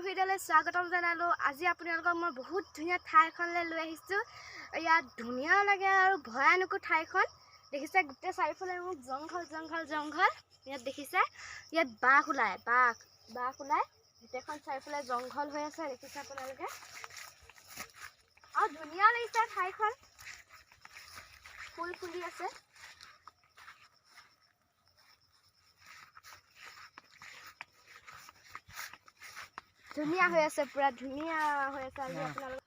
ভিডিঅ'লৈ স্বাগতম জনালো। আজি আপোনালোকক মই বহুত ধুনীয়া ঠাই এখনলৈ লৈ আহিছোঁ। ইয়াত ধুনীয়া লাগে আৰু ভয়ানক ঠাইখন দেখিছে। গোটেই চাৰিওফালে মোক জংঘল জংঘল জংঘল। ইয়াত দেখিছে, ইয়াত বাঘ ওলায়, বাঘ ওলায়। গোটেইখন চাৰিওফালে জংঘল হৈ আছে, দেখিছে আপোনালোকে। আৰু ধুনীয়া লাগিছে ঠাইখন, ফুল ফুলি আছে। ধুনীয়া হৈ আছে, পুৰা ধুনীয়া হৈ আছে। আজি আপোনালোক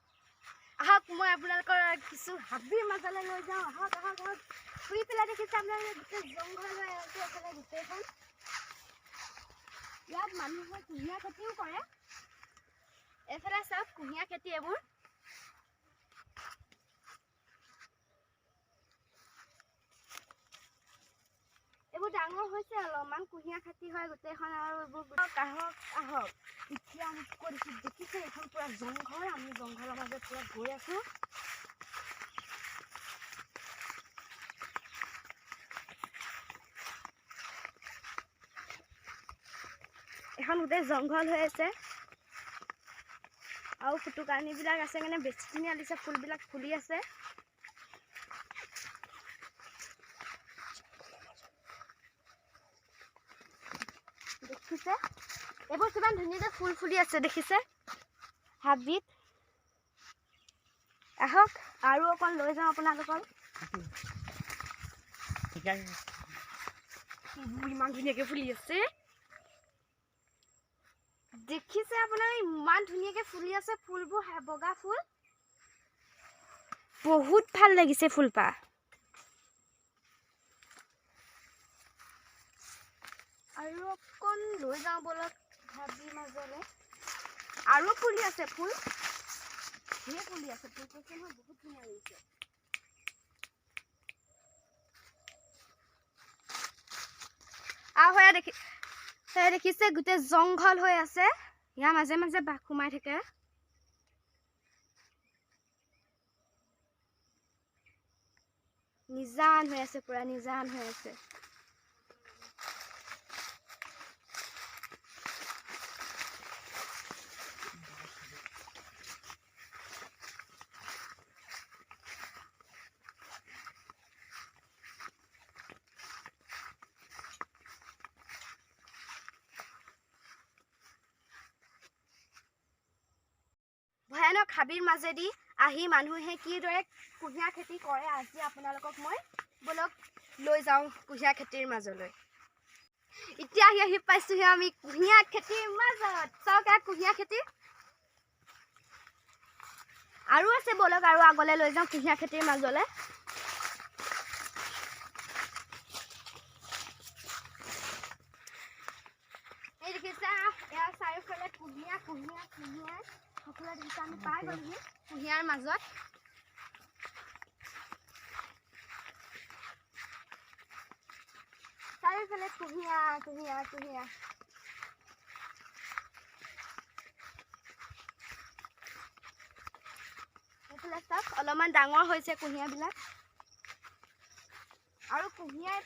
আহক, মই আপোনালোকৰ কিছু হাবিৰ মাজলৈ লৈ যাওঁ। আহক আহক আহক। ফুৰি পেলাই দেখিছে আপোনালোকে গোটেই জংঘল হৈ আছে এইফালে গোটেইখন। ইয়াত মানুহে কুঁহিয়াৰ খেতিও কৰে। এইফালে চাওক, কুঁহিয়াৰ খেতি এইবোৰ। এইবোৰ ডাঙৰ হৈছে অলপমান, কুঁহিয়াৰ খেতি হয় গোটেইখন। আৰু এইবোৰ আহক আহক। এতিয়া আমি কৰিছোঁ, দেখিছে এইখন পুৰা জংঘল। আমি জংঘলৰ মাজত পুৰা গৈ আছোঁ। এখন গোটেই জংঘল হৈ আছে আৰু ফুটুকানিবিলাক আছে কাৰণে বেছি ধুনীয়া লাগিছে। ফুলবিলাক ফুলি আছে। দেখিছে এইবোৰ কিমান ধুনীয়াকৈ ফুল ফুলি আছে, দেখিছে হাবিত। আহক আৰু অকণ লৈ যাওঁ আপোনালোকক। ইমান ধুনীয়াকৈ ফুলি আছে, দেখিছে আপোনালোকে। ইমান ধুনীয়াকৈ ফুলি আছে ফুলবোৰ, বগা ফুল। বহুত ভাল লাগিছে ফুলপাহ। আৰু অকণ লৈ যাওঁ বলক হাবিৰ মাজলৈ। আৰু ফুলি আছে ফুল, ধেৰ ফুলি আছে। ফুল কৈছে নহয়, বহুত ধুনীয়া লাগিছে। আৰু দেখিছে গোটেই জংঘল হৈ আছে। ইয়াৰ মাজে মাজে বাঘ সোমাই থাকে। নিজান হৈ আছে, পুৰা নিজান হৈ আছে। ভয়ানক হাবিৰ মাজেদি আহি মানুহে কিদৰে কুঁহিয়াৰ খেতি কৰে, আজি আপোনালোকক মই বলক লৈ যাওঁ কুঁহিয়াৰ খেতিৰ মাজলৈ। এতিয়া আহি পাইছোঁহি আমি কুঁহিয়াৰ খেতিৰ মাজত। চাওক ইয়াত কুঁহিয়াৰ খেতি আৰু আছে, বলক আৰু আগলৈ লৈ যাওঁ কুঁহিয়াৰ খেতিৰ মাজলৈ। এই দেখিছে, ইয়াৰ চাৰিওফালে কুঁহিয়াৰ কুঁহিয়াৰ কুঁহিয়াৰ। সকলোৱে দেখিছে, আমি পাই গ'লোহি কুঁহিয়াৰ মাজত। চাৰিওফালে কুঁহিয়াৰ কুঁহিয়াৰ কুঁহিয়াৰ। এইফালে চাওক, অলপমান ডাঙৰ হৈছে কুঁহিয়াৰবিলাক। আৰু কুঁহিয়াৰ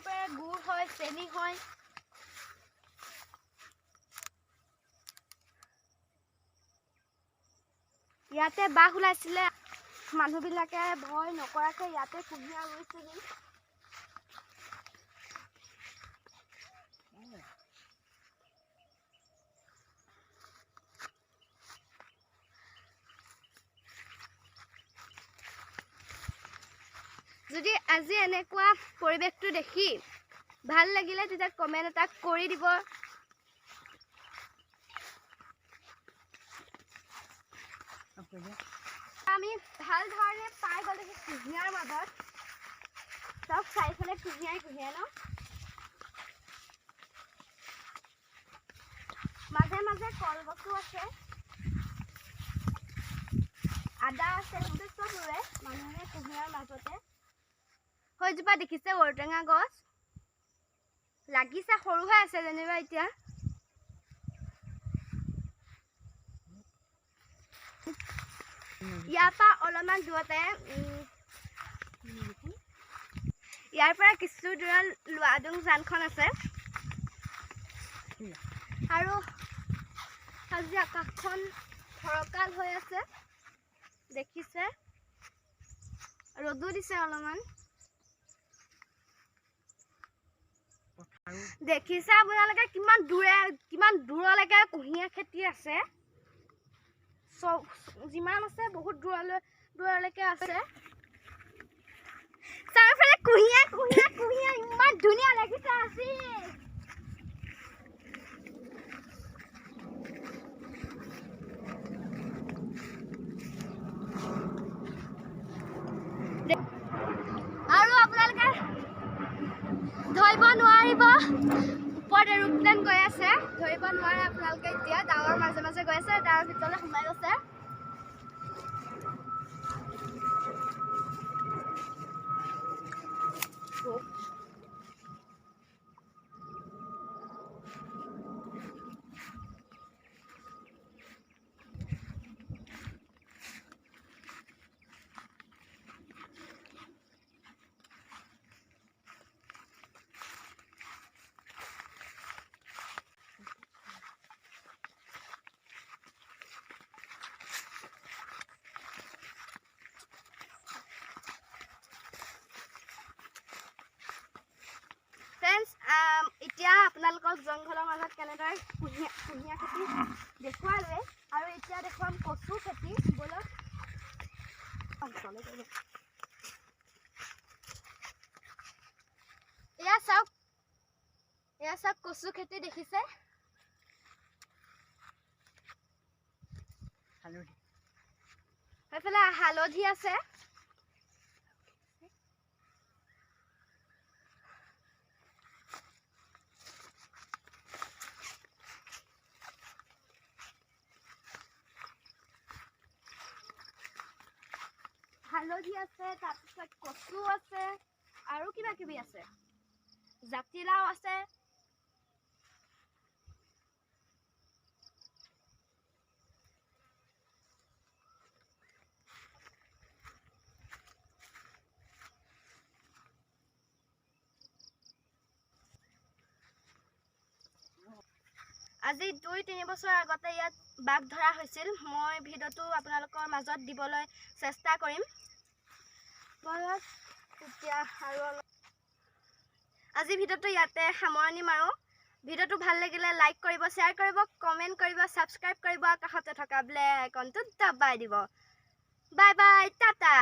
পৰা গুড় হয়, চেনি হয়। ইয়াতে বাঘ ওলাইছিলে, মানুহবিলাকে ভয় নকৰাকৈ ইয়াতে কুঁহিয়াৰ ৰুইছেহি। যদি আজি এনেকুৱা পৰিৱেশটো দেখি ভাল লাগিলে, তেতিয়া কমেণ্ট এটা কৰি দিব। আমি ভাল ধৰণে পাই গ'লোহি কুঁহিয়াৰ মাজত। চব চাৰিওফালে কুঁহিয়াৰ কুঁহিয়াৰ ন। মাজে মাজে কলগছো আছে, আদা আছে, গোটেই চব ৰুৱে মানুহে কুঁহিয়াৰ মাজতে। সেইজোপা দেখিছে ঔটেঙা গছ লাগিছে, সৰু হৈ আছে যেনিবা এতিয়া। ইয়াৰ পৰা অলপমান দূৰতে, ইয়াৰ পৰা কিছু দূৰত লুৱাডুং জানখন আছে। আৰু আজি আকাশখন ফৰকাল হৈ আছে দেখিছে ৰ'দো দিছে অলপমান দেখিছে আপোনালোকে কিমান দূৰলৈকে কুঁহিয়াৰ খেতি আছে সব যিমান আছে বহুত দূৰলৈকে আছে চাৰিওফালে কুঁহিয়াৰ ইমান ধুনীয়া লাগিছে আজি আৰু আপোনালোকে ধৰিব নোৱাৰিব ওপৰত এৰোপ্লেন গৈ আছে ধৰিব নোৱাৰে আপোনালোকে এতিয়া ডাৱৰ মাজে মাজে গৈ আছে ডাৱৰ ভিতৰলৈ সোমাই গৈছে ফ্ৰেণ্ডছ এতিয়া আপোনালোকক জংঘলৰ মাজত কেনেদৰে কুঁহিয়াৰ খেতি দেখুৱালে আৰু এতিয়া দেখুৱাম কচু খেতি বলক এয়া চাওক কচু খেতি দেখিছে সেইফালে হালধি আছে তাৰপিছত কচু আছে আৰু কিবা কিবি আছে জাতিলাও আছে আজি 2-3 বছৰ আগতে ইয়াত বাঘ ধৰা হৈছিল মই ভিডিঅ'টো আপোনালোকৰ মাজত দিবলৈ চেষ্টা কৰিম তেতিয়া আৰু আজি ভিডিঅ'টো ইয়াতে সামৰণি মাৰো ভিডিঅ'টো ভাল লাগিলে লাইক কৰিব শ্বেয়াৰ কৰিব কমেণ্ট কৰিব সাবস্ক্ৰাইব কৰিব কাষতে থকা বেল আইকনটো দবাই দিব বাই বাই টাটা